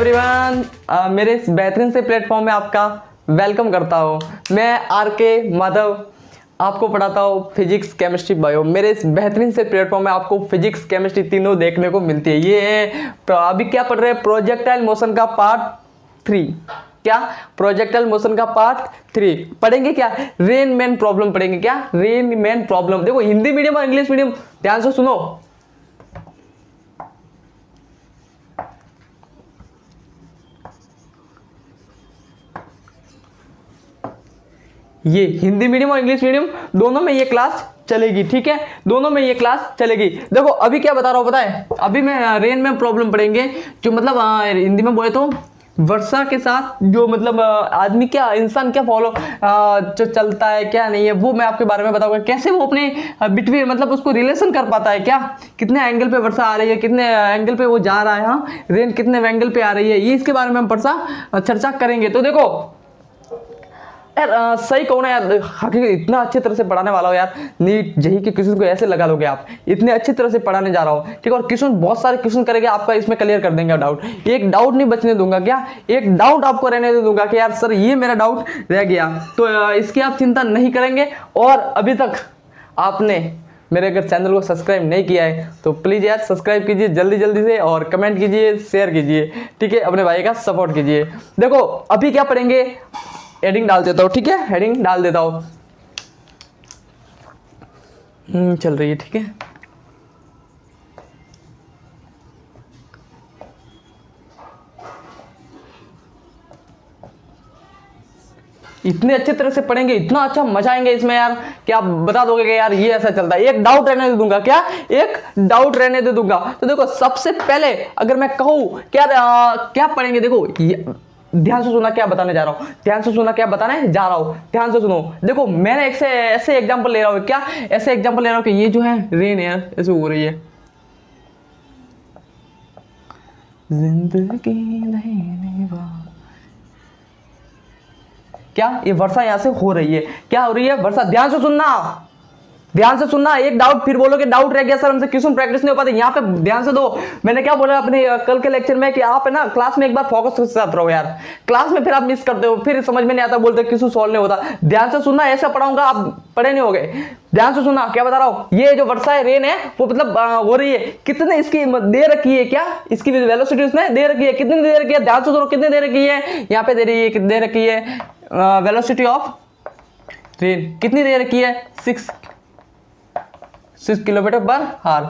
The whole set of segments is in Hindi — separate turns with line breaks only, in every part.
एवरीवन, मेरे इस बेहतरीन से प्लेटफॉर्म में आपका वेलकम करता हूँ। मैं आर.के. माधव आपको पढ़ाता हूँ फिजिक्स, केमिस्ट्री, बायो। मेरे इस बेहतरीन से प्लेटफॉर्म में आपको फिजिक्स, केमिस्ट्री तीनों देखने को मिलती है। ये अभी क्या पढ़ रहे हैं? प्रोजेक्टाइल मोशन का पार्ट 3। क्या? प्रोजेक्टाइल मोशन का पार्ट 3 पढ़ेंगे। क्या? रेन मैन प्रॉब्लम पढ़ेंगे। क्या? Rain man problem. देखो, हिंदी मीडियम और इंग्लिश मीडियम ध्यान से सुनो। ये हिंदी मीडियम और इंग्लिश मीडियम दोनों में ये क्लास चलेगी। ठीक है, दोनों में ये क्लास चलेगी। देखो अभी क्या बता रहा हूँ, पता है? अभी मैं रेन में प्रॉब्लम पढ़ेंगे, जो मतलब हिंदी में बोले तो वर्षा के साथ जो मतलब आदमी क्या, इंसान क्या फॉलो जो चलता है, क्या नहीं है, वो मैं आपके बारे में बताऊंगा। कैसे वो अपने बिटवीन मतलब उसको रिलेशन कर पाता है। क्या? कितने एंगल पे वर्षा आ रही है, कितने एंगल पे वो जा रहा है, हाँ, रेन कितने एंगल पे आ रही है, ये इसके बारे में हम चर्चा करेंगे। तो देखो यार, सही कहो ना यार, हकीकत इतना अच्छी तरह से पढ़ाने वाला हो यार। नीट जेई के क्वेश्चन को ऐसे लगा लोगे आप, इतने अच्छी तरह से पढ़ाने जा रहा हो। ठीक है, और क्वेश्चन बहुत सारे क्वेश्चन करेंगे, आपका इसमें क्लियर कर देंगे डाउट। एक डाउट नहीं बचने दूंगा। क्या? एक डाउट आपको रहने दे दूंगा कि यार सर ये मेरा डाउट रह गया, तो इसकी आप चिंता नहीं करेंगे। और अभी तक आपने मेरे अगर चैनल को सब्सक्राइब नहीं किया है तो प्लीज़ यार सब्सक्राइब कीजिए जल्दी जल्दी से, और कमेंट कीजिए, शेयर कीजिए। ठीक है, अपने भाई का सपोर्ट कीजिए। देखो अभी क्या पढ़ेंगे, हेडिंग डाल देता हूँ। ठीक है, हेडिंग डाल देता हूँ। चल रही है। ठीक है, इतने अच्छे तरह से पढ़ेंगे, इतना अच्छा मजा आएंगे इसमें यार कि आप बता दोगे कि यार ये ऐसा चलता है। एक डाउट रहने दे दूंगा। क्या? एक डाउट रहने दे दूंगा। तो देखो सबसे पहले अगर मैं कहूँ क्या क्या पढ़ेंगे, देखो ध्यान से सुना क्या बताने जा रहा हूँ, ध्यान से सुना क्या बताने जा रहा हूँ, ध्यान से सुनो। देखो मैंने ऐसे एग्जांपल ले रहा हूँ। क्या? ऐसे एग्जांपल ले रहा हूँ कि ये जो है रेन है, ऐसे हो रही है। जिंदगी नहीं क्या? ये वर्षा यहां से हो रही है। क्या हो रही है? वर्षा। ध्यान से सुनना, ध्यान से सुनना। एक डाउट फिर बोलोगे डाउट रह गया सर, हमसे क्वेश्चन प्रैक्टिस नहीं हो पाती। यहाँ पे ध्यान से दो। मैंने क्या बोला अपने कल के लेक्चर में कि आप है ना क्लास में एक बार फोकस के साथ रहो यार। क्लास में फिर आप मिस करते हो, फिर समझ में नहीं आता, बोलते क्वेश्चन सॉल्व नहीं होता। ध्यान से सुनना, ऐसा पढ़ाऊंगा आप पढ़े नहीं होगे। ध्यान से सुनना क्या बता रहा हूँ। ये जो वर्षा है, रेन है, वो मतलब हो रही है। कितने इसकी दे रखी है? क्या? इसकी वेलोसिटी उसने दे रखी है। कितनी दे रखी है? ध्यान से सुनो, कितनी दे रखी है? यहाँ पे दे रही है, कितनी दे रखी है? वेलोसिटी ऑफ रेन कितनी दे रखी है? 6 किलोमीटर पर आवर।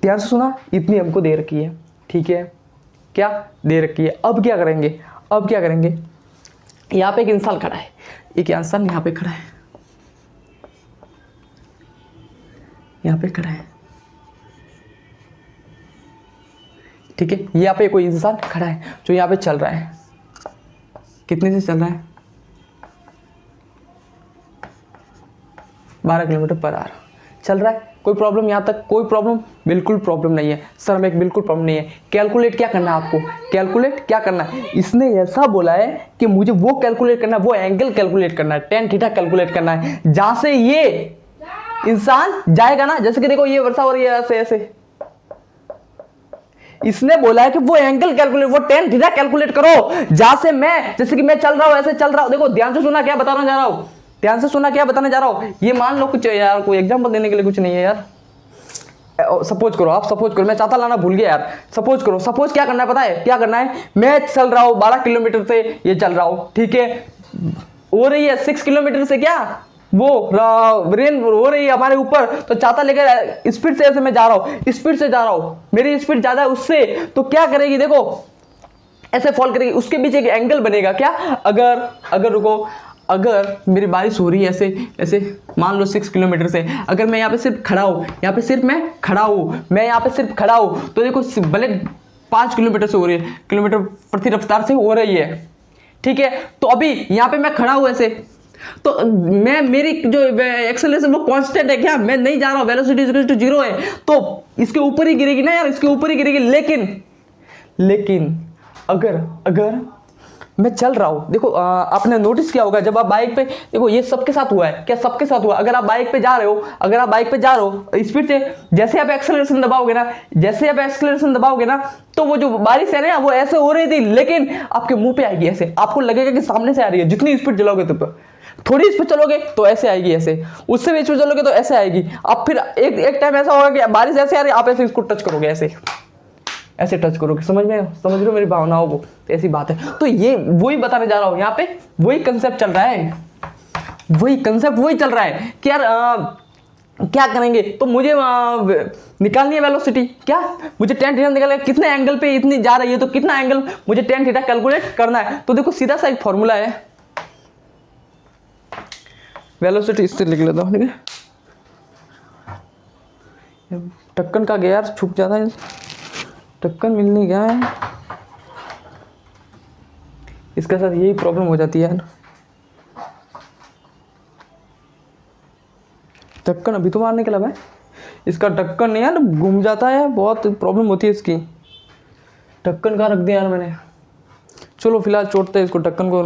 ध्यान से सुना, इतनी हमको दे रखी है। ठीक है, क्या दे रखी है? अब क्या करेंगे? अब क्या करेंगे? यहाँ पे एक इंसान खड़ा है, एक इंसान यहाँ पे खड़ा है, यहाँ पे खड़ा है। ठीक है, यहाँ पे कोई इंसान खड़ा है जो यहाँ पे चल रहा है। कितने से चल रहा है? 12 किलोमीटर पर आवर चल रहा है। कोई प्रॉब्लम? यहाँ तक कोई प्रॉब्लम? बिल्कुल प्रॉब्लम नहीं है सर, हमें एक बिल्कुल प्रॉब्लम नहीं है। कैलकुलेट क्या करना है आपको? कैलकुलेट क्या करना है? इसने ऐसा बोला है कि मुझे वो कैलकुलेट करना है, वो एंगल कैलकुलेट करना है, टेन थीटा कैलकुलेट करना है, जहां से ये इंसान जाएगा ना। जैसे कि देखो ये वर्षा हो रही है ऐसे ऐसे, इसने बोला है कि वो एंगल कैलकुलेट, वो टेन थीटा कैलकुलेट करो, जहां से मैं, जैसे कि मैं चल रहा हूं, ऐसे चल रहा हूं। देखो ध्यान से सुना क्या बताना जा रहा हूं, ध्यान से सुना क्या बताने जा रहा हूं। ये मान लो कुछ यार, कोई एग्जांपल देने के लिए कुछ नहीं है यार। सपोज करो, आप सपोज करो, मैं चाहता लाना भूल गया यार। सपोज करो, सपोज क्या करना है पता है? क्या करना है? मैं चल रहा हूं 12 किलोमीटर से, ये चल रहा हूं। ठीक है, हो रही है 6 किलोमीटर से, क्या वो रेन हो रही है हमारे ऊपर, तो चाहता लेकर स्पीड से ऐसे मैं जा रहा हूं, स्पीड से जा रहा हूं, मेरी स्पीड ज्यादा है उससे, तो क्या करेगी? देखो ऐसे फॉल करेगी, उसके बीच एक एंगल बनेगा। क्या? अगर रुको, अगर मेरी बारिश हो रही है ऐसे ऐसे, मान लो 6 किलोमीटर से, अगर मैं यहाँ पे सिर्फ खड़ा हूँ, यहाँ पे सिर्फ मैं खड़ा हूँ, मैं यहाँ पे सिर्फ खड़ा हूँ, तो देखो भले 5 किलोमीटर से हो रही है, किलोमीटर प्रति रफ्तार से हो रही है। ठीक है, तो अभी यहाँ पे मैं खड़ा हूँ ऐसे, तो मैं, मेरी जो एक्सेलरेशन वो कांस्टेंट है। क्या? मैं नहीं जा रहा हूँ, वेलोसिटी इज इक्वल टू 0 है, तो इसके ऊपर ही गिरेगी ना यार, इसके ऊपर ही गिरेगी। लेकिन अगर मैं चल रहा हूँ। देखो आपने नोटिस किया होगा जब आप बाइक पे, देखो ये सबके साथ हुआ है क्या, सबके साथ हुआ। अगर आप बाइक पे जा रहे हो, अगर आप बाइक पे जा रहे हो स्पीड से, जैसे आप एक्सेलरेशन दबाओगे ना, जैसे आप एक्सेलरेशन दबाओगे ना, तो वो जो बारिश है ना वो ऐसे हो रही थी, लेकिन आपके मुंह पे आएगी ऐसे, आपको लगेगा कि सामने से आ रही है। जितनी स्पीड चलोगे तो थोड़ी स्पीड चलोगे तो ऐसे आएगी, ऐसे उससे भी स्पीड चलोगे तो ऐसे आएगी। अब फिर एक टाइम ऐसा होगा कि बारिश ऐसे आ रही है, आप ऐसे इसको टच करोगे, ऐसे टच करोगे। समझ रहे हो मेरी भावनाओं को? ऐसी बात है। तो ये वही बताने जा रहा हूँ, यहाँ पे वही कंसेप्ट चल रहा है, वही कंसेप्ट वही चल रहा है कि यार क्या करेंगे, तो मुझे निकालनी है वेलोसिटी। क्या मुझे tan थीटा निकालना है, कितने एंगल पे इतनी जा रही है, तो कितना एंगल मुझे tan थीटा कैलकुलेट करना है। तो देखो सीधा सा एक फॉर्मूला है, वेलोसिटी इससे लिख लेता हूँ, ठीक है। ढक्कन का गया यार, छुप जाता है, ढक्कन मिलने गया है, इसके साथ यही प्रॉब्लम हो जाती है। ढक्कन अभी तो मारने के अलावा है, इसका ढक्कन नहीं यार घूम जाता है, बहुत प्रॉब्लम होती है इसकी। ढक्कन कहाँ रख दिया यार मैंने। चलो फिलहाल छोड़ते हैं इसको, ढक्कन को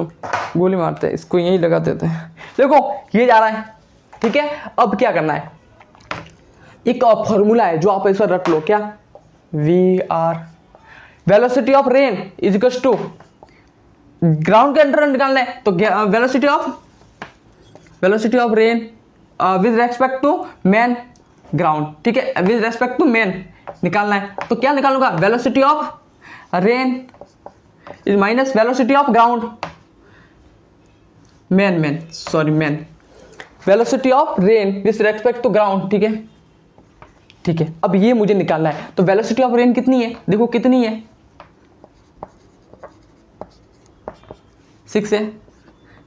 गोली मारते हैं, इसको यहीं लगा देते हैं। देखो ये जा रहा है, ठीक है। अब क्या करना है, एक फॉर्मूला है जो आप ऐसा रख लो, क्या, V R velocity of rain is equal to, ground के अंदर निकालना है तो velocity of rain with respect to man ground, ठीक है, विद रेस्पेक्ट टू मेन निकालना है। तो क्या निकालूंगा, velocity of rain is minus velocity of ground, man velocity of rain with respect to ground, ठीक है, ठीक है। अब ये मुझे निकालना है, तो वेलोसिटी ऑफ रेन कितनी है, देखो कितनी है, 6 है।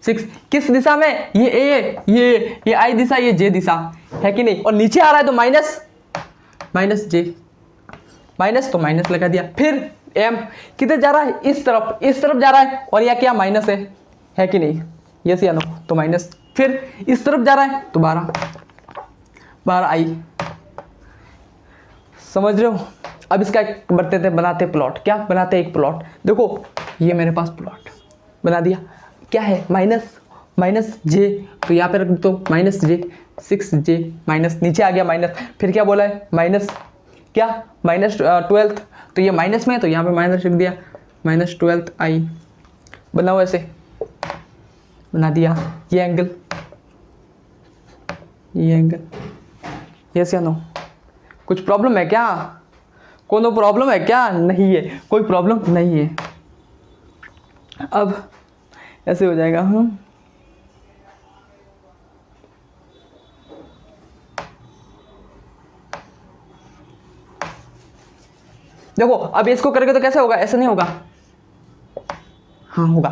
6 किस दिशा में, ये ए, ये आई दिशा, ये जे दिशा है कि नहीं, और नीचे आ रहा है तो माइनस जे, माइनस तो माइनस लगा दिया। फिर एम किधर जा रहा है, इस तरफ जा रहा है, और यह क्या माइनस है कि नहीं, यस या नो, तो माइनस। फिर इस तरफ जा रहा है तो 12 आई, समझ रहे हो। अब इसका बनाते प्लॉट, क्या बनाते एक प्लॉट। देखो ये मेरे पास प्लॉट बना दिया, क्या है, माइनस जे, तो यहाँ पे रख दो माइनस जे, 6J माइनस, नीचे आ गया माइनस। फिर क्या बोला है, माइनस क्या, माइनस 12th, तो ये माइनस में है तो यहाँ पे माइनस लिख दिया, माइनस 12th आई, बनाओ ऐसे, बना दिया। ये एंगल यस या नो, कुछ प्रॉब्लम है क्या, कोनो प्रॉब्लम है क्या, नहीं है, कोई प्रॉब्लम नहीं है। अब ऐसे हो जाएगा, देखो अब इसको करके तो कैसे होगा, ऐसे नहीं होगा, हाँ होगा,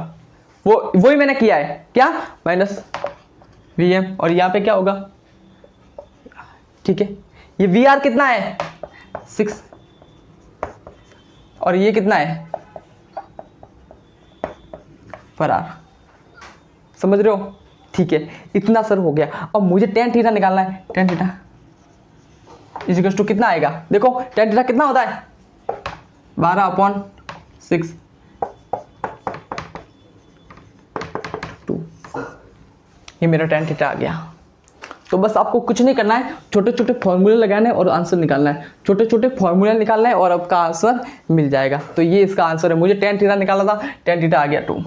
वही मैंने किया है, क्या, माइनस Vm, और यहाँ पे क्या होगा, ठीक है। ये VR कितना है, 6, और ये कितना है, फरार, समझ रहे हो, ठीक है। इतना सर हो गया। अब मुझे tan थीटा निकालना है, tan theta is equal to कितना आएगा, देखो tan थीटा कितना होता है, 12/6 2, ये मेरा tan थीटा आ गया। तो बस आपको कुछ नहीं करना है, छोटे छोटे फॉर्मूले लगाने और आंसर निकालना है, छोटे छोटे फॉर्मूले निकालना है और आपका आंसर मिल जाएगा। तो ये इसका आंसर है, मुझे tan थीटा निकाला था, tan थीटा आ गया 2।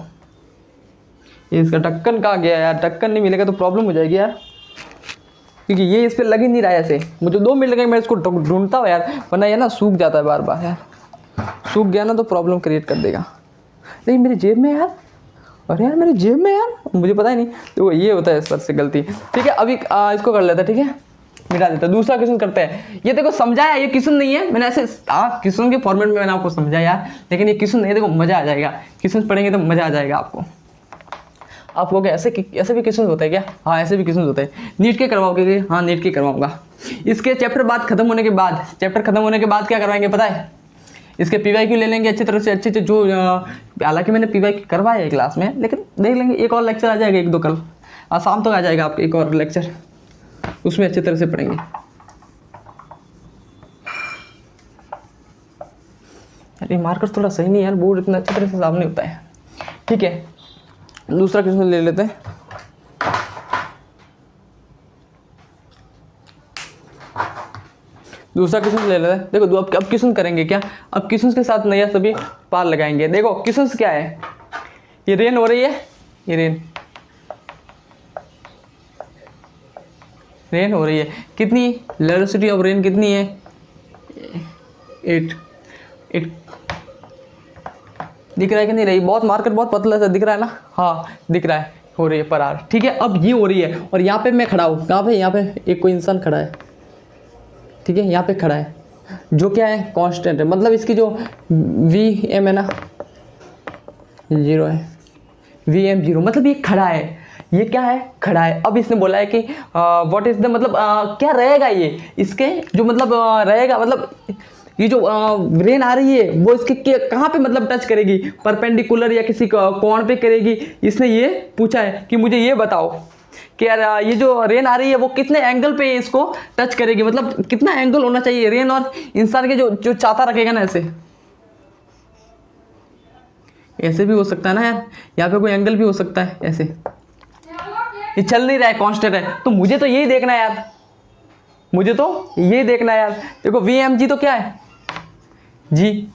ये इसका ढक्कन कहाँ गया यार, ढक्कन नहीं मिलेगा तो प्रॉब्लम हो जाएगी यार, क्योंकि ये इस पर लग ही नहीं रहा है ऐसे। मुझे 2 मिनट लगेंगे, मैं इसको ढूंढता हूँ यार, वरना ये ना सूख जाता है बार बार यार, सूख गया ना तो प्रॉब्लम क्रिएट कर देगा। नहीं मेरी जेब में यार, अरे यार मेरी जेब में यार, मुझे पता ही नहीं। तो ये होता है सर से गलती, ठीक है। अभी इसको कर लेते हैं, ठीक है, मिटा देता। दूसरा क्वेश्चन करते हैं। ये देखो समझाया, ये क्वेश्चन नहीं है, मैंने ऐसे क्वेश्चन के फॉर्मेट में मैंने आपको समझाया यार, लेकिन ये क्वेश्चन नहीं है। देखो मजा आ जाएगा, क्वेश्चन पढ़ेंगे तो मजा आ जाएगा आपको। आप लोग ऐसे भी क्वेश्चन होते हैं क्या, हाँ ऐसे भी क्वेश्चन होते हैं। नीट के करवाओगे, हाँ नीट के करवाऊंगा। इसके चैप्टर खत्म होने के बाद क्या करवाएंगे पता है, इसके PYQ ले लेंगे अच्छी तरह से, अच्छे जो हालांकि मैंने PYQ करवाया है क्लास में, लेकिन देख लेंगे, एक और लेक्चर आ जाएगा, 1-2 कल शाम तक आ जाएगा आपका एक और लेक्चर, उसमें अच्छी तरह से पढ़ेंगे। अरे मार्कर थोड़ा सही नहीं है यार, बोर्ड इतना अच्छी तरह से साफ नहीं होता है, ठीक है, दूसरा क्वेश्चन ले लेते हैं। दूसरा क्वेश्चन ले लेते हैं। देखो अब क्वेश्चन करेंगे क्या, अब क्वेश्चन के साथ नया सभी पार लगाएंगे। देखो क्वेश्चन क्या है, ये रेन हो रही है, ये रेन हो रही है, कितनी वेलोसिटी ऑफ रेन कितनी है, 8 दिख रहा है कि नहीं रही, बहुत मार्केट बहुत पतला सा दिख रहा है ना, हाँ दिख रहा है, हो रही है पर आवर। ठीक है, अब ये हो रही है और यहाँ पे मैं खड़ा हूँ, कहाँ पे, यहाँ पे एक कोई इंसान खड़ा है, ठीक है, यहाँ पे खड़ा है, जो क्या है कांस्टेंट है, मतलब इसकी जो VM है ना 0 है, VM 0, मतलब ये खड़ा है, ये क्या है खड़ा है। अब इसने बोला है कि व्हाट इज द, मतलब क्या रहेगा ये, इसके जो मतलब रहेगा, मतलब ये जो रेन आ रही है वो इसके कहाँ पे मतलब टच करेगी, परपेंडिकुलर या किसी कोण पे करेगी। इसने ये पूछा है कि मुझे ये बताओ कि यार ये जो रेन आ रही है वो कितने एंगल पे इसको टच करेगी, मतलब कितना एंगल होना चाहिए रेन और इंसान के जो चाहता रखेगा ना, ऐसे भी हो सकता है ना यार, यहाँ पे कोई एंगल भी हो सकता है ऐसे, ये चल नहीं रहा है, कांस्टेंट है, तो मुझे तो यही देखना है यार, मुझे तो यही देखना है यार। देखो VMG तो क्या है, जी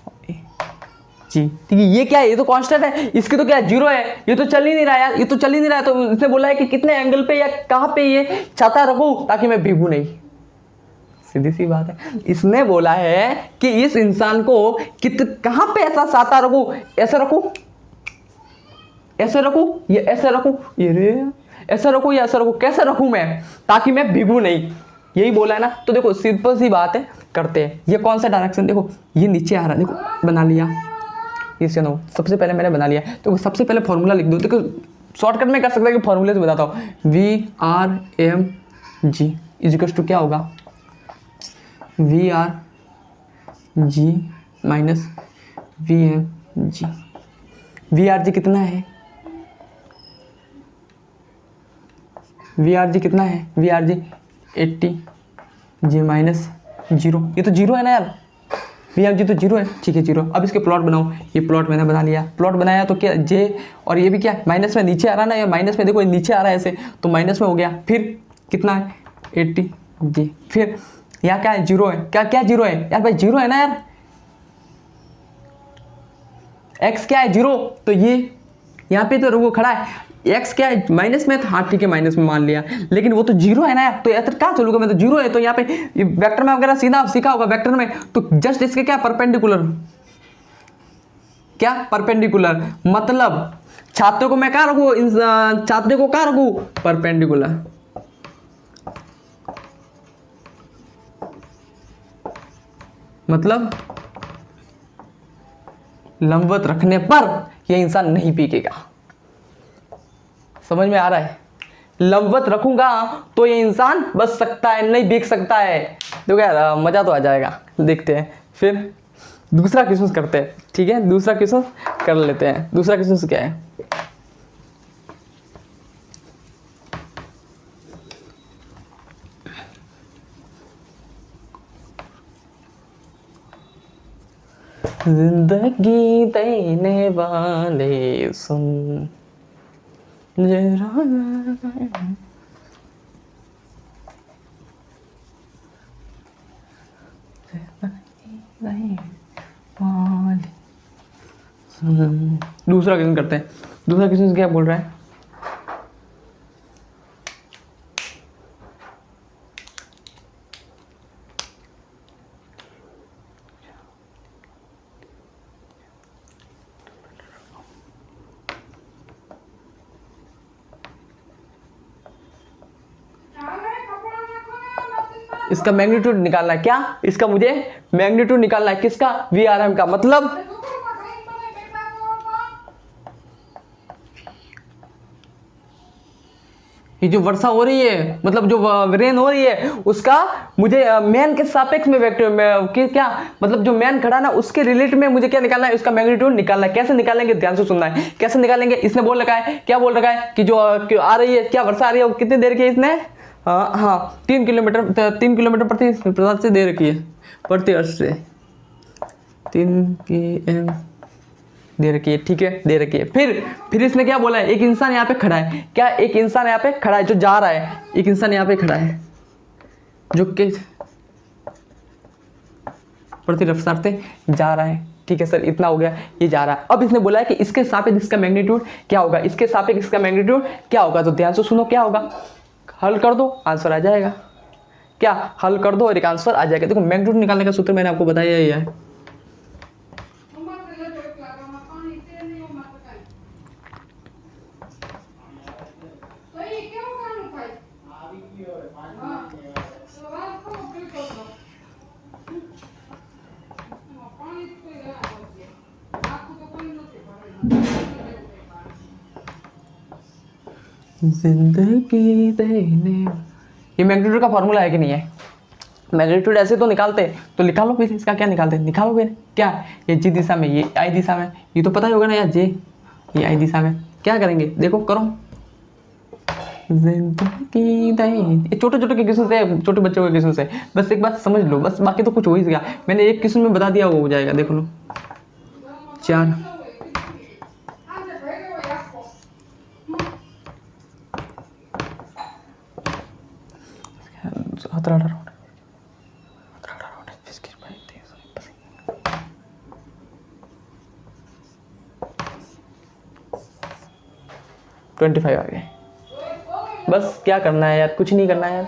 ठीक है, ये क्या है, ये तो कांस्टेंट है, इसकी तो क्या है 0 है, ये तो चल ही नहीं रहा यार, ये तो चल ही नहीं रहा है। तो इसने बोला है कि कितने एंगल पे या कहाँ पे ये छाता रखूं ताकि मैं भीगू नहीं, सीधी सी बात है। इसने बोला है कि इस इंसान को कहाँ पे ऐसा छाता रखूं, ऐसे रखूं, ऐसे रखूं, ये ऐसे रखूं, ये रे ऐसे रखूं या ऐसे रखूं, कैसे रखूं मैं ताकि मैं भीगू नहीं, यही बोला है ना। तो देखो सिंपल सी बात है, करते हैं। ये कौन सा डायरेक्शन, देखो ये नीचे आ रहा है, देखो बना लिया, इससे नो सबसे पहले मैंने बना लिया। तो सबसे पहले फॉर्मूला लिख दो, देखो शॉर्टकट में कर सकता है कि फॉर्मूले से बताता हूँ, VRMG इजिकल्स टू क्या होगा, VRG माइनस VMG। VRG कितना है, VRG कितना है, VRG 80 G माइनस 0, ये तो 0 है ना यार, VMG तो 0 है, ठीक है 0। अब इसके प्लॉट बनाओ, ये प्लॉट मैंने बना लिया, प्लॉट बनाया तो क्या J और ये भी क्या माइनस में नीचे आ रहा है ना, या माइनस में देखो नीचे आ रहा है ऐसे, तो माइनस में हो गया, फिर कितना है 80 G, फिर यहाँ क्या है 0 है, क्या 0 है यार भाई, 0 है ना यार, x क्या है 0, तो ये यहाँ पे तो रुको खड़ा है, x क्या है माइनस में, हाँ ठीक है माइनस में मान लिया, लेकिन वो तो 0 है ना यार, तो ऐसा क्या चलूंगा मैं, तो 0 है, तो यहाँ पे वेक्टर में वगैरह सीधा सीखा होगा वेक्टर में, तो जस्ट इसके क्या परपेंडिकुलर, क्या परपेंडिकुलर, मतलब छात्रों को मैं कहाँ रखूँ, छात्रों को कहाँ रखूँ, परपेंडिकुलर, मतलब लंबवत रखने पर यह इंसान नहीं भीगेगा। समझ में आ रहा है, लंबवत रखूंगा तो ये इंसान बच सकता है, नहीं भीग सकता है। देखो यार मजा तो आ जाएगा, देखते हैं। फिर दूसरा क्वेश्चन करते हैं, ठीक है, दूसरा क्वेश्चन कर लेते हैं। दूसरा क्वेश्चन क्या है, जिंदगी देने वाले सुन जरा, दूसरा क्वेश्चन करते हैं। दूसरा क्वेश्चन क्या बोल रहा है, इसका मैग्नीट्यूड निकालना है, क्या इसका मुझे मैग्नीट्यूड निकालना है, किसका, VRM का, मतलब ये जो वर्षा हो रही है, मतलब जो रेन हो रही है, उसका मुझे मैन के सापेक्ष में वेक्टर में क्या, मतलब जो मैन खड़ा ना उसके रिलेट में मुझे क्या निकालना है, उसका मैग्नीट्यूड निकालना है। कैसे निकालेंगे, ध्यान से सुनना है, कैसे निकालेंगे। इसने बोल रखा है, क्या बोल रखा है कि जो आ रही है, क्या वर्षा आ रही है वो कितनी देर की है, इसने हाँ 3 किलोमीटर प्रति से दे रखी है, प्रति वर्ष से 3 km दे रखी है, ठीक है, दे रखी है। फिर इसने क्या बोला है, एक इंसान यहाँ पे खड़ा है, क्या एक इंसान यहाँ पे खड़ा है जो जा रहा है, एक इंसान यहाँ पे खड़ा है जो कि प्रति रफ्तार से जा रहा है, ठीक है सर, इतना हो गया, ये जा रहा है। अब इसने बोला है कि इसके सापेक्ष इसका मैग्नीट्यूड क्या होगा, इसके सापेक्ष इसका मैग्नीट्यूड क्या होगा, तो ध्यान से सुनो क्या होगा, हल कर दो आंसर आ जाएगा, क्या हल कर दो और एक आंसर आ जाएगा। देखो मैग्नीट्यूड निकालने का सूत्र मैंने आपको बताया ही है, जिंदगी देने, ये मैग्नीट्यूड का फॉर्मूला है कि नहीं है, मैग्नीट्यूड ऐसे तो निकालते, तो निकालो फिर इसका क्या निकालते, निकालो फिर क्या, ये जी दिशा में, ये आई दिशा में, ये तो पता ही होगा ना यार, जे ये आई दिशा में, क्या करेंगे देखो करो, जिंदगी देने, ये छोटे छोटे के क्वेश्चन से, छोटे बच्चों के क्वेश्चन से, बस एक बात समझ लो, बस बाकी तो कुछ हो ही गया, मैंने एक क्वेश्चन में बता दिया वो हो जाएगा, देख लो 4 25 आ गए। बस क्या करना है यार, कुछ नहीं करना है यार,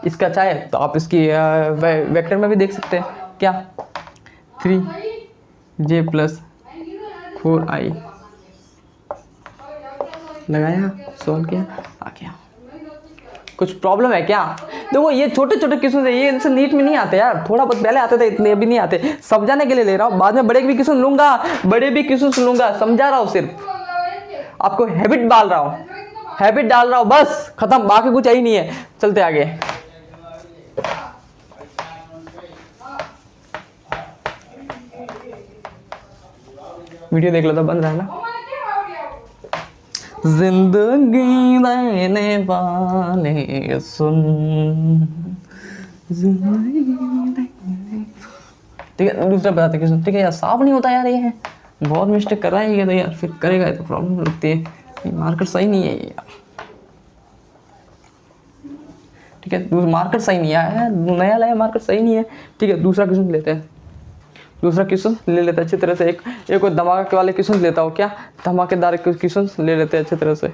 इसका चाहे तो आप इसकी वेक्टर में भी देख सकते हैं, क्या 3j + 4i लगाया, सॉल्व किया, आ गया। कुछ प्रॉब्लम है क्या, देखो ये छोटे छोटे क्वेश्चन है, ये इनसे नीट में नहीं आते यार, थोड़ा बहुत पहले आते थे, इतने अभी नहीं आते, समझाने के लिए ले रहा हूँ, बाद में बड़े भी क्वेश्चन लूंगा, बड़े भी क्वेश्चन लूंगा, समझा रहा हूँ, सिर्फ आपको हैबिट डाल रहा हूँ, हैबिट डाल रहा हूँ, बस खत्म, बाकी कुछ ही नहीं है। चलते आगे, वीडियो देख लो तो बंद रहा है ना। जिंदगी देने वाले सुन, ठीक है दूसरा बताते क्वेश्चन, ठीक है यार, साफ नहीं होता यार, ये है बहुत मिस्टेक कर रहा है ये तो यार, फिर करेगा तो प्रॉब्लम लगती है, ये मार्कर सही नहीं है ये यार, ठीक है मार्कर सही नहीं आया, नया लाया मार्कर सही नहीं है, ठीक है दूसरा क्वेश्चन लेते हैं, दूसरा क्वेश्चन ले लेते हैं अच्छी तरह से, एक और धमाके वाले क्वेश्चन लेता हूँ, क्या धमाकेदार क्वेश्चन ले लेते हैं अच्छी तरह से।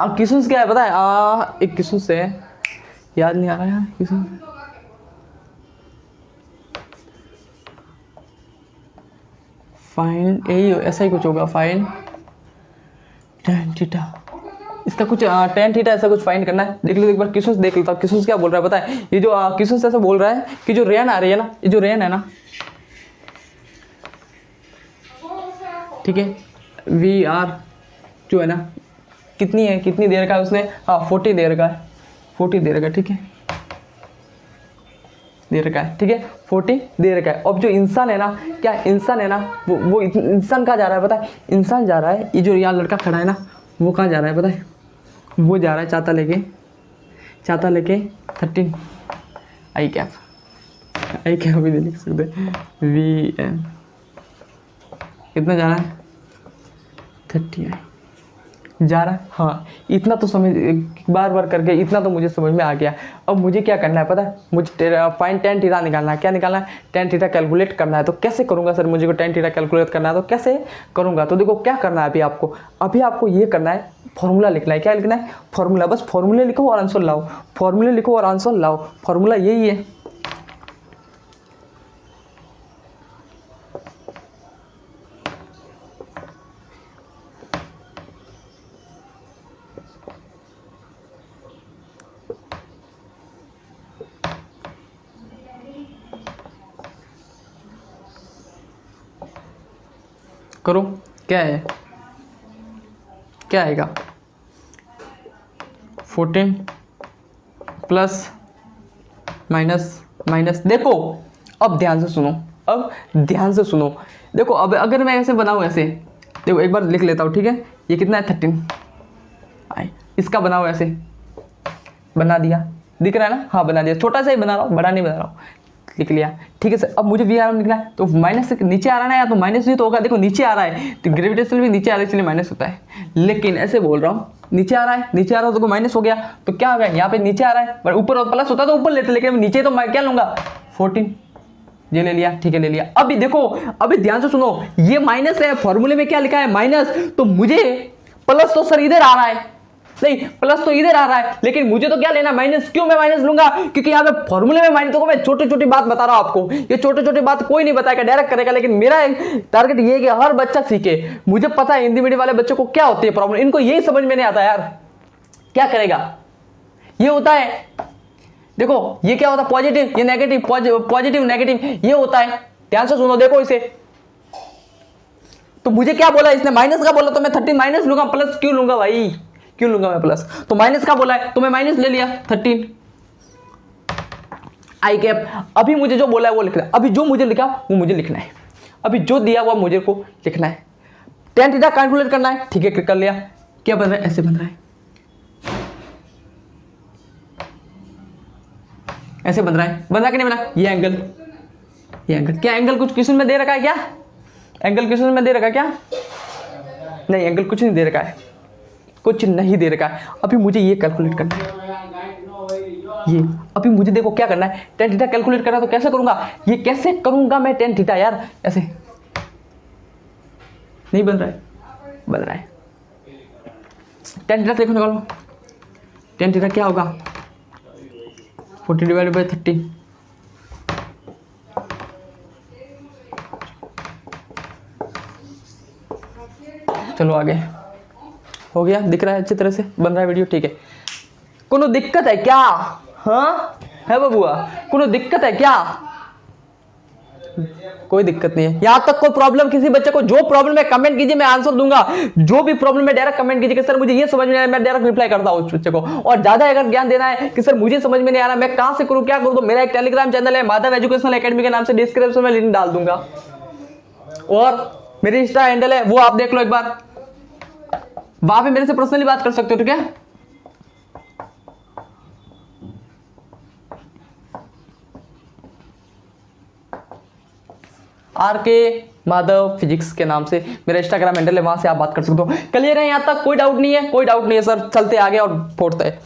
क्वेश्चन क्या है पता है, एक क्वेश्चन से याद नहीं आ रहा है क्वेश्चन, फाइन यही ऐसा ही कुछ होगा, फाइन tan थीटा, इसका कुछ tan थीटा ऐसा कुछ फाइन करना है, देख लो एक बार क्वेश्चन देख लेता हूँ, क्वेश्चन क्या बोल रहा है पता है, ये जो क्वेश्चन ऐसा बोल रहा है कि जो रेन आ रही है ना, ये जो रेन है ना, ठीक है वी आर जो है ना, कितनी है, कितनी देर का है उसने, 40 देर का है, 40 देर का, ठीक है देर का है, ठीक है 40 देर का है। अब जो इंसान है ना, क्या इंसान है ना, वो इंसान कहाँ जा रहा है पता है, इंसान जा रहा है, ये जो यहाँ लड़का खड़ा है ना, वो कहाँ जा रहा है पता है, वो जा रहा है छाता लेके 13 आई कैप भी लिख सकते वी एम, कितना जा रहा है 30 आई जा रहा है, हाँ इतना तो समझ, बार करके इतना तो मुझे समझ में आ गया। अब मुझे क्या करना है पता है, मुझे फाइन tan थीटा निकालना है, क्या निकालना है, tan थीटा कैलकुलेट करना है, तो कैसे करूँगा सर, मुझे को tan थीटा कैलकुलेट करना है तो कैसे करूँगा, तो देखो क्या करना है, अभी आपको ये करना है, फॉर्मूला लिखना है, क्या लिखना है फॉर्मूला, बस फॉर्मूले लिखो और आंसर लाओ, फॉर्मूले लिखो और आंसर लाओ, फॉर्मूला यही है। करो क्या है, क्या आएगा 14 प्लस माइनस, देखो अब ध्यान से सुनो, देखो अब अगर मैं ऐसे बनाऊँ, ऐसे देखो एक बार लिख लेता हूँ, ठीक है ये कितना है 13, इसका बनाओ ऐसे, बना दिया, दिख रहा है ना, हाँ बना दिया, छोटा सा ही बना रहा हूँ, बड़ा नहीं बना रहा हूँ, लिख लिया। ठीक है सर, अब मुझे वी आर निकला है तो माइनस से नीचे आ रहा है ना, या तो माइनस ही तो होगा, देखो नीचे आ रहा है तो ग्रेविटेशनल भी नीचे आ रहा है इसलिए माइनस होता है। लेकिन ऐसे बोल रहा हूँ, नीचे आ रहा है, नीचे आ रहा है तो माइनस हो गया, तो क्या हो गया, यहाँ पे नीचे आ रहा है, पर ऊपर प्लस होता तो ऊपर लेते, लेकिन नीचे तो मैं क्या लूंगा 14, ये ले लिया, ठीक है ले लिया। अभी देखो, अभी ध्यान से सुनो, ये माइनस है, फॉर्मूले में क्या लिखा है माइनस, तो मुझे प्लस तो सर इधर आ रहा है, नहीं प्लस तो इधर आ रहा है, लेकिन मुझे तो क्या लेना माइनस, क्यों मैं माइनस लूंगा, क्योंकि यहाँ पे फॉर्मूले में माइनस, तो मैं छोटी छोटी बात बता रहा हूं आपको, ये छोटी छोटी बात कोई नहीं बताएगा, डायरेक्ट करेगा, लेकिन मेरा टारगेट ये है कि हर बच्चा सीखे। मुझे पता है हिंदी मीडियम वाले बच्चों को क्या होती है प्रॉब्लम, इनको यही समझ में नहीं आता यार, क्या करेगा, ये होता है, देखो ये क्या होता है पॉजिटिव, ये नेगेटिव, पॉजिटिव नेगेटिव, ये होता है। ध्यान से सुनो, देखो इसे, तो मुझे क्या बोला इसने, माइनस का बोला तो मैं 13 माइनस लूंगा, प्लस क्यों लूंगा भाई, क्यों लूंगा मैं प्लस, तो माइनस का बोला है तो मैं माइनस ले लिया 13 आई कैप। अभी मुझे जो बोला है वो लिखना है, अभी जो मुझे लिखा वो मुझे लिखना है, अभी जो दिया वो मुझे को लिखना है। tan थीटा कैलकुलेट करना है, ठीक है कर लिया, क्या बन रहा है, ऐसे बन रहा है, ऐसे बन रहा है, बना कि नहीं बना, ये एंगल, ये एंगल, क्या एंगल कुछ क्वेश्चन में दे रखा है क्या, एंगल क्वेश्चन में दे रखा है क्या, नहीं एंगल कुछ नहीं दे रखा है, कुछ नहीं दे रखा है। अभी मुझे ये कैलकुलेट करना है, ये अभी मुझे देखो क्या करना है, tan थीटा कैलकुलेट करना है, तो कैसे करूंगा, ये कैसे करूंगा मैं tan थीटा यार, ऐसे नहीं बन रहा है, बन रहा है, tan थीटा देखो निकालो, tan थीटा क्या होगा 40 डिवाइडेड बाय 30, चलो आगे, हो गया, दिख रहा है अच्छी तरह से, बन रहा है वीडियो, ठीक है। कोनो दिक्कत है क्या, हाँ है बबुआ, कोनो दिक्कत है क्या, कोई दिक्कत नहीं है, यहां तक कोई प्रॉब्लम किसी बच्चे को, जो प्रॉब्लम है कमेंट कीजिए, मैं आंसर दूंगा, जो भी प्रॉब्लम है डायरेक्ट कमेंट कीजिए कि सर मुझे ये समझ में नहीं आ रहा, मैं डायरेक्ट रिप्लाई करता हूं उस बच्चे को। और ज्यादा अगर ज्ञान देना है कि सर मुझे समझ में नहीं आ रहा, मैं कहां से करूं, क्या करूं, तो मेरा एक टेलीग्राम चैनल है माधव एजुकेशनल एकेडमी के नाम से, डिस्क्रिप्शन में लिंक डाल दूंगा, और मेरी इंस्टा हैंडल है वो आप देख लो एक बार, वहां पे मेरे से पर्सनली बात कर सकते हो, ठीक है। RK माधव फिजिक्स के नाम से मेरा इंस्टाग्राम हैंडल है, वहां से आप बात कर सकते हो। क्लियर है यहां तक, कोई डाउट नहीं है, कोई डाउट नहीं है सर, चलते आगे और फोड़ते है,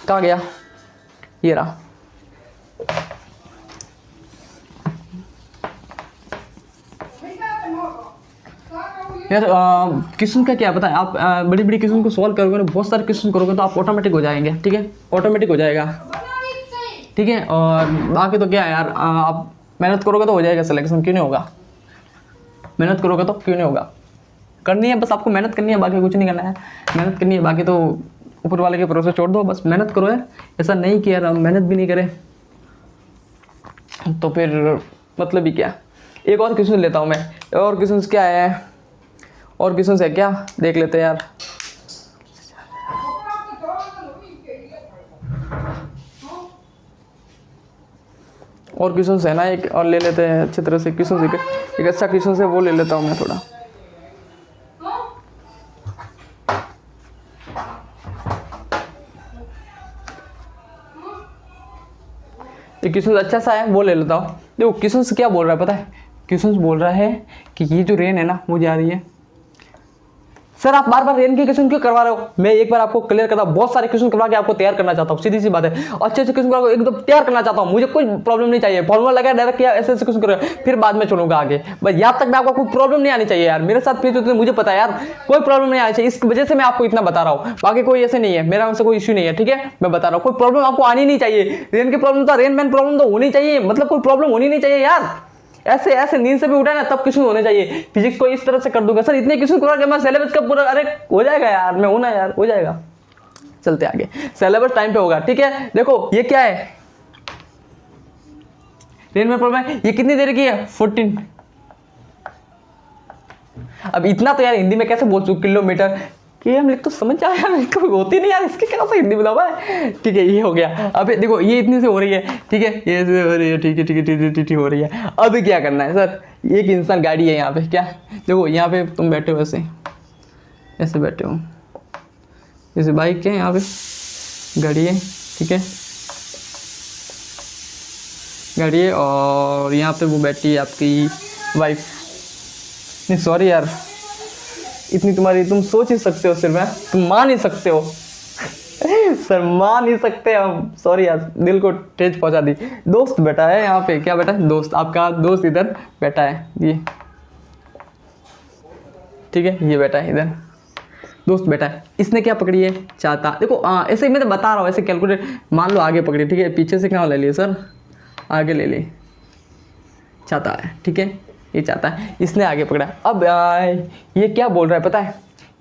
कहां गया, ये रहा, यार क्वेश्चन का क्या पता है, आप बड़ी बड़ी क्वेश्चन को सॉल्व करोगे ना, बहुत सारे क्वेश्चन करोगे तो आप ऑटोमेटिक हो जाएंगे, ठीक है, ऑटोमेटिक हो जाएगा, ठीक है। और बाकी तो क्या है यार, आप मेहनत करोगे तो हो जाएगा सिलेक्शन, क्यों नहीं होगा, मेहनत करोगे तो क्यों नहीं होगा, करनी है बस आपको, मेहनत करनी है, बाकी कुछ नहीं करना है, मेहनत करनी है, बाकी तो ऊपर वाले के भरोसे छोड़ दो, बस मेहनत करो यार, ऐसा नहीं कि यार मेहनत भी नहीं करें तो फिर मतलब ही क्या। एक और क्वेश्चन लेता हूँ मैं, और क्वेश्चन क्या है, और क्वेश्चन है क्या, देख लेते हैं यार, और क्वेश्चन है ना, एक और ले लेते हैं अच्छी तरह से क्वेश्चन, एक अच्छा क्वेश्चन है वो ले लेता हूँ मैं थोड़ा, एक क्वेश्चन अच्छा सा है वो ले लेता हूँ। देखो क्वेश्चन क्या बोल रहा है पता है, क्वेश्चन बोल रहा है कि ये जो रेन है ना वो जा रही है, सर आप बार बार रेन के क्वेश्चन क्यों करवा रहे हो, मैं एक बार आपको क्लियर करता हूं, बहुत सारे क्वेश्चन करवा के आपको तैयार करना चाहता हूं, सीधी सी बात है, अच्छे अच्छे क्वेश्चन करवा एकदम तैयार करना चाहता हूं, मुझे कोई प्रॉब्लम नहीं चाहिए, फॉर्मूला लगा डायरेक्ट किया, ऐसे ऐसे क्वेश्चन करो, फिर बाद में चलूंगा आगे, बस यहाँ तक मैं आपको कोई प्रॉब्लम नहीं आनी चाहिए यार, मेरे साथ फिर तो मुझे पता है यार कोई प्रॉब्लम नहीं आनी चाहिए, इस वजह से मैं आपको इतना बता रहा हूँ, बाकी कोई ऐसे नहीं है, मेरा उनसे कोई इश्यू नहीं है, ठीक है, मैं बता रहा हूँ, कोई प्रॉब्लम आपको आनी नहीं चाहिए, रेन की प्रॉब्लम तो रेन मैन प्रॉब्लम तो होनी चाहिए, मतलब कोई प्रॉब्लम होनी नहीं चाहिए यार, ऐसे ऐसे नींद से भी उठा ना तब क्वेश्चन होने चाहिए, फिजिक्स को इस तरह से कर दूंगा सर, इतने क्वेश्चन करा के मैं सिलेबस का पूरा, अरे हो जाएगा यार, मैं हूं ना यार, हो जाएगा, चलते आगे, सिलेबस टाइम पे होगा, ठीक है। देखो ये क्या है, रेन में प्रॉब्लम है, ये कितनी देर की है 14, अब इतना तो यार हिंदी में कैसे बोल चुके किलोमीटर, कि हम लिख तो समझ जाए यार, कभी होती नहीं यार, इसके क्या से हिंदी बुलावा है, ठीक है ये हो गया। अब देखो ये इतनी से हो रही है, ठीक है ये से हो रही है, ठीक है ठीक है ठीक हो रही है, अब क्या करना है सर, एक इंसान गाड़ी है यहाँ पे, क्या देखो यहाँ पे तुम बैठे हो ऐसे ऐसे बैठे हो, जैसे बाइक के यहाँ पे गाड़ी है, ठीक है, गाड़ी है, और यहाँ पे वो बैठी है आपकी वाइफ। नहीं सॉरी यार, इतनी तुम्हारी, तुम सोच ही सकते हो सिर्फ, है तुम मान ही सकते हो सर मान ही सकते हैं हम, सॉरी यार, दिल को ठेस पहुंचा दी। दोस्त बैठा है यहाँ पे, क्या बैठा है, दोस्त, आपका दोस्त इधर बैठा है, ये ठीक है, ये बैठा है इधर, दोस्त बैठा है। इसने क्या पकड़ी है, चाहता। देखो ऐसे मैं तो बता रहा हूँ, ऐसे कैलकुलेट, मान लो आगे पकड़ी, ठीक है, पीछे से क्या ले लिए सर, आगे ले लिए, चाहता है, ठीक है, ये चाहता है, इसने आगे पकड़ा। अब ये क्या बोल रहा है पता है,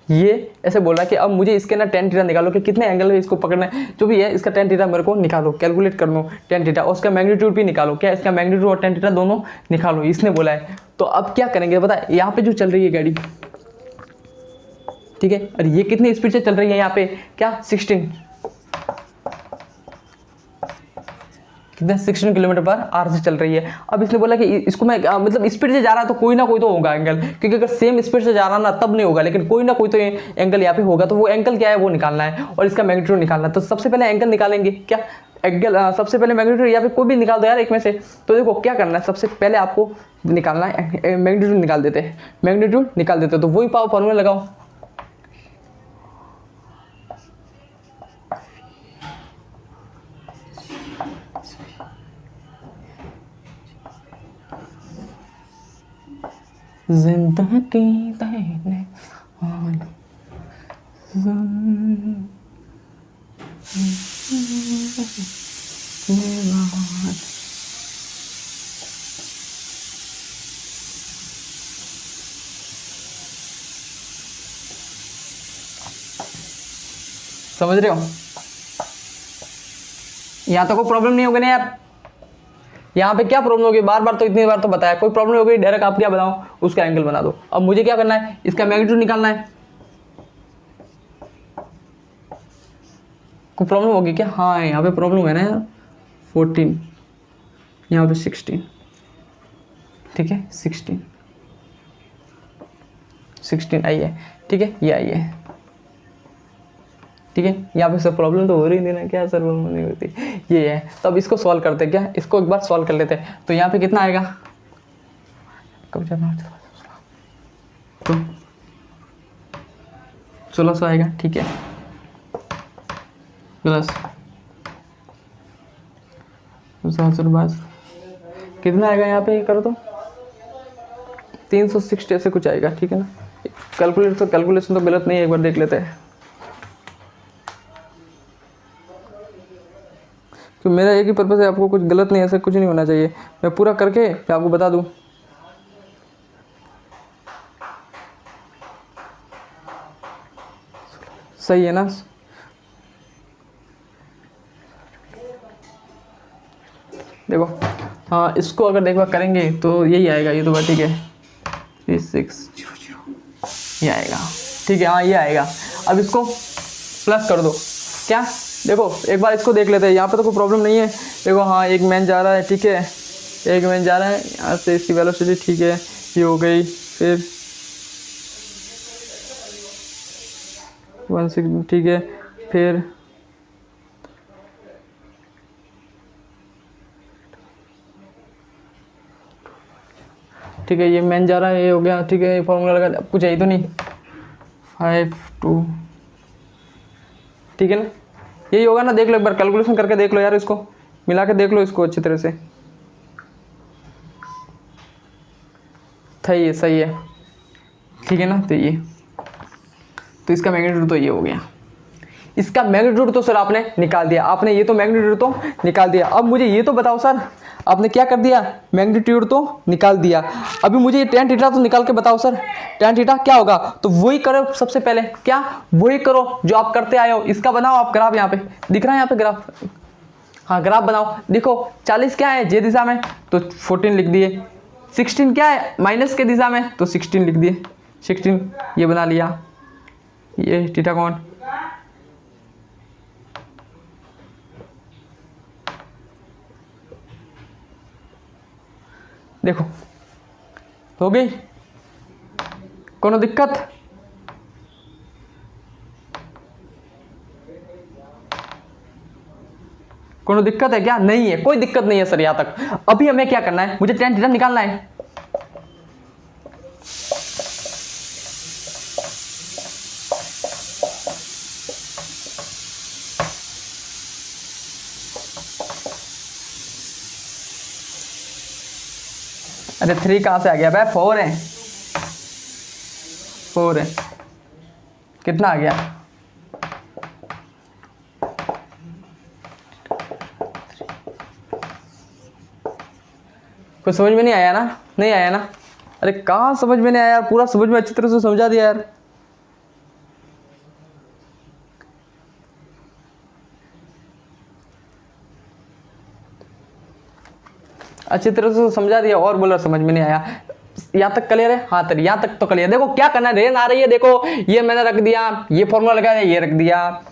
ये ऐसे बोल रहा है कि अब मुझे इसके ना टेन थीटा निकालो कि कितने एंगल में इसको पकड़ना है, जो भी है इसका टेन थीटा मेरे को निकालो, कैलकुलेट कर लो टेन थीटा, और उसका मैग्नीट्यूड भी निकालो, क्या इसका मैग्नीट्यूड और टेन थीटा दोनों निकालो, इसने बोला है। तो अब क्या करेंगे पता है, यहाँ पे जो चल रही है गाड़ी, ठीक है, और ये कितनी स्पीड से चल रही है यहाँ पे, क्या 16, कितने 16 किलोमीटर पर आवर से चल रही है। अब इसने बोला कि इसको मैं मतलब स्पीड से जा रहा है तो कोई ना कोई तो होगा एंगल, क्योंकि अगर सेम स्पीड से जा रहा ना तब नहीं होगा, लेकिन कोई ना कोई तो एंगल यहाँ पे होगा, तो वो एंगल क्या है वो निकालना है, और इसका मैग्नीट्यूड निकालना है। तो सबसे पहले एंगल निकालेंगे, क्या एंगल, सबसे पहले मैग्नीट्यूड, या फिर कोई भी निकाल दो यार एक में से। तो देखो क्या करना है, सबसे पहले आपको निकालना है मैग्नीट्यूड, निकाल देते हैं, मैग्नीट्यूड निकाल देते हैं, तो वही पावर फॉर्मूला लगाओ, जिंदगी तेने समझ रहे हो, यहाँ तो कोई प्रॉब्लम नहीं होगी ना यार, यहाँ पे क्या प्रॉब्लम होगी, बार बार तो इतनी बार तो बताया, कोई प्रॉब्लम होगी, डायरेक्ट आप क्या बनाओ, उसका एंगल बना दो। अब मुझे क्या करना है, इसका मैग्नीट्यूड निकालना है, कोई प्रॉब्लम होगी क्या, हाँ यहाँ पे प्रॉब्लम है ना यार, 14, यहाँ पे 16, ठीक है, 16 आई है, ठीक है, ये आई है, ठीक है, यहाँ पे सब प्रॉब्लम तो हो रही नहीं ना, क्या सर प्रॉब्लम नहीं होती, ये है। तो अब इसको सॉल्व करते हैं, क्या इसको एक बार सॉल्व कर लेते हैं। तो यहाँ पे कितना आएगा, कब जाना, तो 1600 आएगा, ठीक है, प्लस 722 कितना आएगा, यहाँ पे करो तो 360 ऐसे कुछ आएगा, ठीक है ना। कैलकुलेशन तो गलत नहीं है, एक बार देख लेते हैं। तो मेरा एक ही पर्पस है, आपको कुछ गलत नहीं, ऐसा कुछ नहीं होना चाहिए, मैं पूरा करके मैं आपको बता दूं। सही है ना, देखो हाँ, इसको अगर देखो करेंगे तो यही आएगा, ये तो बात ठीक है, 3600 ये आएगा, ठीक है, हाँ ये आएगा। अब इसको प्लस कर दो, क्या देखो एक बार इसको देख लेते हैं, यहाँ पे तो कोई प्रॉब्लम नहीं है। देखो हाँ, एक मैन जा रहा है, ठीक है, एक मैन जा रहा है यहाँ से, इसकी वेलोसिटी ठीक है, ये हो गई, फिर 16, ठीक है, फिर ठीक है, ये मैन जा रहा है, ये हो गया, ठीक है, फॉर्मूला लगा, कुछ है ही तो नहीं, 5 2, ठीक है ना, यही होगा ना। देख लो एक बार, कैलकुलेशन करके देख लो यार, इसको मिला के देख लो इसको अच्छी तरह से, सही है, सही है, ठीक है ना। तो ये, तो इसका मैग्नीट्यूड तो ये हो गया, इसका मैग्नीट्यूड तो सर आपने निकाल दिया, आपने ये तो मैग्नीट्यूड तो निकाल दिया। अब मुझे ये तो बताओ सर, आपने क्या कर दिया, मैग्नीट्यूड तो निकाल दिया, अभी मुझे ये टेन थीटा तो निकाल के बताओ सर, टेन थीटा क्या होगा। तो वही करो सबसे पहले, क्या वही करो जो आप करते आए हो, इसका बनाओ आप ग्राफ, यहाँ पे दिख रहा है, यहाँ पे ग्राफ, हाँ ग्राफ बनाओ। देखो 40 क्या है जे दिशा में, तो 14 लिख दिए, 16 क्या है माइनस के दिशा में, तो 16 लिख दिए, 16 ये बना लिया, ये थीटा कौन, देखो हो गई, कोनो दिक्कत, कोई दिक्कत है क्या? नहीं है, कोई दिक्कत नहीं है सर यहाँ तक। अभी हमें क्या करना है, मुझे tan थीटा निकालना है। अरे 3 कहाँ से आ गया भाई? 4 है, 4 है, कितना आ गया? कुछ समझ में नहीं आया ना? नहीं आया ना? अरे कहाँ समझ में नहीं आया यार, पूरा समझ में अच्छी तरह से समझा दिया यार। अच्छी तरह से समझा दिया और बोला समझ में नहीं आया। यहाँ तक क्लियर है? हाँ तर यहाँ तक तो क्लियर। देखो क्या करना है, रेन आ रही है, देखो ये मैंने रख दिया, ये फॉर्मूला लगाया, ये रख दिया,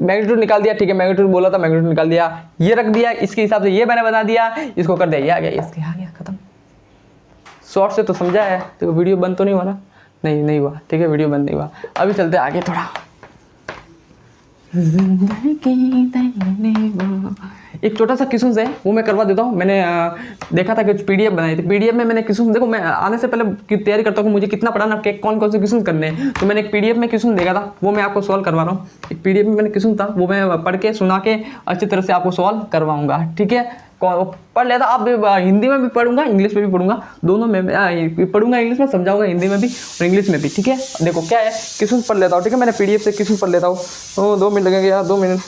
मैग्नीट्यूड निकाल दिया, ठीक है, मैग्नीट्यूड बोला था, मैग्नीट्यूड निकाल दिया, ये रख दिया, इसके हिसाब से ये मैंने बना दिया, इसको कर दिया, ये आ गया, इसके आ गया, खत्म। शॉर्ट से तो समझा है। तो वीडियो बंद तो नहीं हुआ ना? नहीं हुआ, ठीक है, वीडियो बंद नहीं हुआ। अभी चलते आगे थोड़ा। एक छोटा सा क्वेश्चन है वो मैं करवा देता हूँ। मैंने देखा था कि पीडीएफ बनाई थी, पीडीएफ में मैंने क्वेश्चन, देखो मैं आने से पहले की तैयारी करता हूँ, मुझे कितना पढ़ाना, कौन कौन से क्वेश्चन करने हैं, तो मैंने एक पीडीएफ में क्वेश्चन देखा था, वो मैं आपको सॉल्व करवा रहा हूँ। एक पीडीएफ में मैंने क्वेश्चन था, वो मैं पढ़ के सुना के अच्छी तरह से आपको सॉल्व करवाऊंगा, ठीक है। पढ़ लेता, आप हिंदी में भी पढ़ूंगा, इंग्लिश में भी पढ़ूंगा, दोनों में पढ़ूंगा, इंग्लिश में समझाऊंगा, हिंदी में भी और इंग्लिश में भी, ठीक है। देखो क्या है, क्वेश्चन पढ़ लेता हूँ, ठीक है, मैंने पीडीएफ से क्वेश्चन पढ़ लेता हूँ। 2 मिनट लगेंगे यार, 2 मिनट।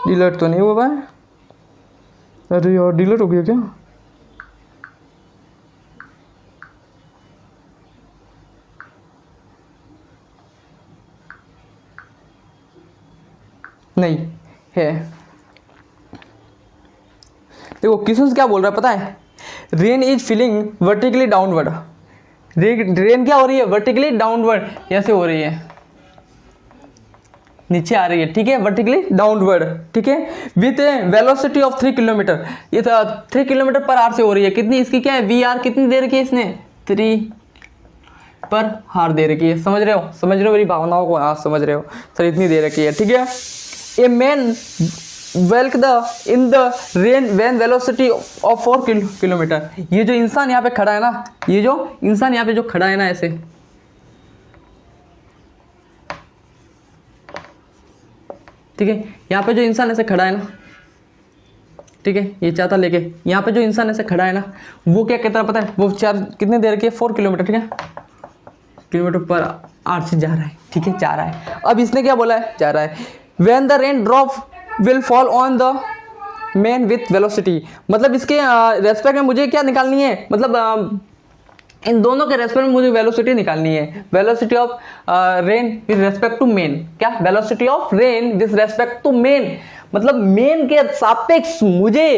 डिलीट तो नहीं हुआ भाई? अरे यार डिलीट हो गया क्या? नहीं है। देखो क्वेश्चन क्या बोल रहा है पता है? Rain is feeling vertically downward. Rain क्या हो रही है? वर्टिकली डाउनवर्ड, ऐसे हो रही है, नीचे आ रही है, ठीक है, वर्टिकली डाउनवर्ड, ठीक है, विथ वेलोसिटी ऑफ 3 किलोमीटर। ये 3 किलोमीटर पर आवर से हो रही है। कितनी इसकी क्या है? वी आर कितनी दे रखी है इसने? 3 पर हार दे रखी है। समझ रहे हो? समझ रहे हो मेरी भावनाओं को? हाँ समझ रहे हो सर, इतनी दे रखी है, ठीक है। A man walk the in the rain when velocity of 4 kilometre. ये जो इंसान यहाँ पे खड़ा है ना, ये जो इंसान यहाँ पे जो खड़ा है ना ऐसे, ठीक है, यहाँ पे जो इंसान ऐसे खड़ा है ना, ठीक है, ये चाहता लेके यहाँ पे जो इंसान ऐसे खड़ा है ना, वो क्या कहता है पता है? वो कितने देर के? 4 किलोमीटर, ठीक है, किलोमीटर पर आवर से जा रहा है, ठीक है, जा रहा है। अब इसने क्या बोला है? जा रहा है। When the rain drop will fall on the man with velocity. मतलब इसके रेस्पेक्ट में मुझे क्या निकालनी है? मतलब इन दोनों के रेस्पेक्ट में मुझे वेलोसिटी निकालनी है। Velocity of rain with respect to man. क्या? Velocity of rain with respect to man, मतलब मेन के सापेक्ष मुझे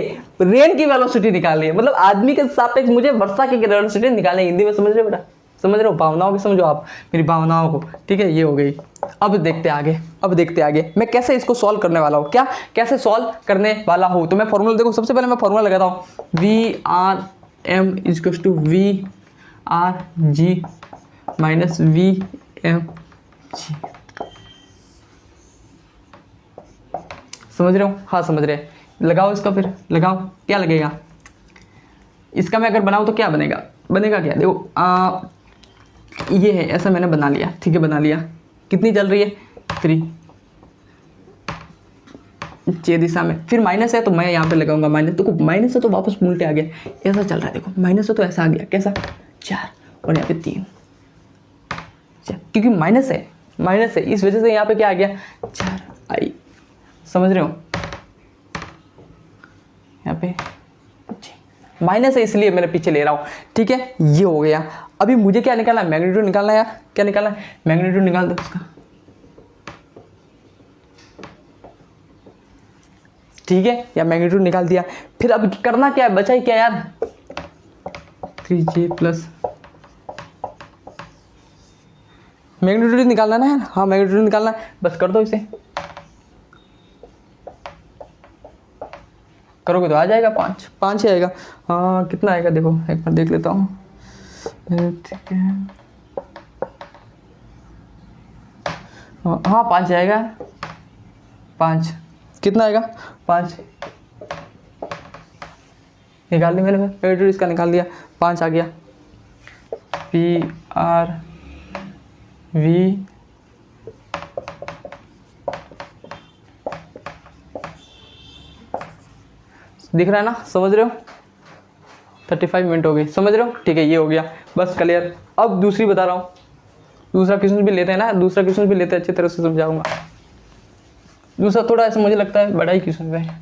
रेन की वेलोसिटी निकालनी है, मतलब आदमी के सापेक्ष मुझे वर्षा की वेलोसिटी निकालनी है। हिंदी में समझ रहे हो बेटा? समझ रहे हो? भावनाओं की समझो आप, मेरी भावनाओं को, ठीक है। ये हो गई। अब देखते आगे, अब देखते आगे मैं कैसे इसको सॉल्व करने वाला हूँ। क्या कैसे सॉल्व करने वाला हूँ? तो मैं फॉर्मूला देखो, सबसे पहले मैं फॉर्मूला लगाता हूँ, V R M equals to V R G minus V M G. समझ रहे हो? हाँ समझ रहे। लगाओ इसका, फिर लगाओ, क्या लगेगा इसका? मैं अगर बनाऊँ तो क्या बनेगा? बनेगा क्या? देखो ये है, ऐसा मैंने बना लिया, ठीक है, बना लिया। कितनी चल रही है? 3 चे दिशा में, फिर माइनस है तो मैं यहाँ पे लगाऊंगा माइनस। देखो माइनस है तो वापस उल्टे आ गया, ऐसा चल रहा है। देखो माइनस है तो ऐसा आ गया, कैसा? 4 और यहाँ पे 3, क्योंकि माइनस है, माइनस है, इस वजह से यहाँ पे क्या आ गया? 4 आई। समझ रहे हो? यहाँ पे माइनस है इसलिए मैंने पीछे ले रहा हूँ, ठीक है। ये हो गया। अभी मुझे क्या निकालना है? मैग्नीट्यूड निकालना है यार। क्या निकालना है? मैग्नीट्यूड निकाल दो उसका, ठीक है, या मैग्नीट्यूड निकाल दिया। फिर अब करना क्या है? बचा ही क्या यार? 3j प्लस मैग्नीट्यूड निकालना ना यार। हाँ मैग्नीट्यूड निकालना है, बस कर दो इसे। करोगे तो आ जाएगा 5 ही आएगा। हाँ कितना आएगा देखो, एक बार देख लेता हूँ, ठीक है। हाँ 5 आएगा, 5 कितना आएगा 5, निकाल ली मैंने, इसका निकाल दिया, 5 आ गया। PRV दिख रहा है ना, समझ रहे हो? 35 मिनट हो गए, समझ रहे हो? ठीक है, ये हो गया बस क्लियर। अब दूसरी बता रहा हूँ, दूसरा क्वेश्चन भी लेते हैं ना, दूसरा क्वेश्चन भी लेते हैं, अच्छी तरह से समझाऊंगा। दूसरा थोड़ा ऐसा मुझे लगता है बड़ा ही क्वेश्चन है।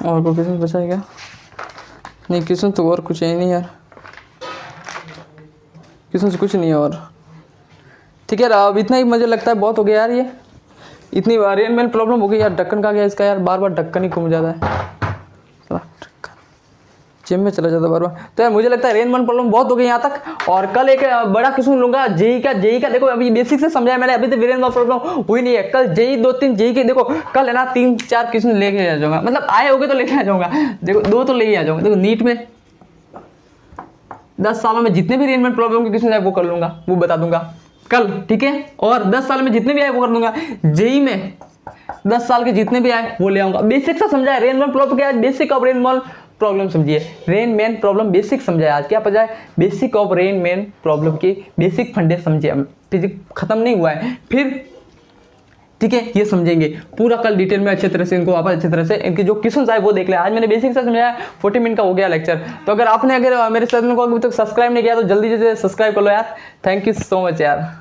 और कोई क्वेश्चन बचा है क्या? नहीं, क्वेश्चन तो और कुछ है नहीं यार, क्वेश्चन से कुछ नहीं है और। ठीक है यार, अब इतना ही मुझे लगता है बहुत हो गया यार, ये इतनी रेन मैन प्रॉब्लम हो गई यार। ढक्कन का गया इसका यार, बार बार ढक्कन ही घूम जाता है, जिम में चला जाता है बार बार। तो यार मुझे लगता है रेन मैन प्रॉब्लम बहुत हो गई यहाँ तक। और कल एक बड़ा क्वेश्चन लूंगा जेई का। देखो अभी बेसिक से समझाया मैंने, अभी तो रेन मैन प्रॉब्लम हुई नहीं है। कल जेई 2-3 जेई के, देखो कल है ना 3-4 क्वेश्चन लेके आ जाऊंगा, मतलब आए होगे तो लेके आ जाऊंगा। देखो 2 तो लेके आ जाऊंगा। देखो नीट में 10 सालों में जितने भी रेन मैन प्रॉब्लम के क्वेश्चन आए वो कर लूंगा, वो बता दूंगा कल, ठीक है। और 10 साल में जितने भी आए वो कर दूंगा। जेई में 10 साल के जितने भी आए वो ले आऊंगा। बेसिक से समझाया रेन मैन प्रॉब्लम क्या है, basic of rain man problem समझिए। रेन मैन प्रॉब्लम बेसिक समझाया आज, क्या पता है, basic of rain man problem की बेसिक फंडे समझे। फिजिक्स खत्म नहीं हुआ है फिर, ठीक है। ये समझेंगे पूरा कल डिटेल में अच्छे तरह से, इनको वापस अच्छी तरह से इनके जो क्वेश्चन आए वो देख ले। आज मैंने बेसिक से समझाया, 40 मिनट का हो गया लेक्चर। तो अगर आपने मेरे चैनल को अभी तक सब्सक्राइब नहीं किया तो जल्दी से सब्सक्राइब कर लो यार। थैंक यू सो मच यार।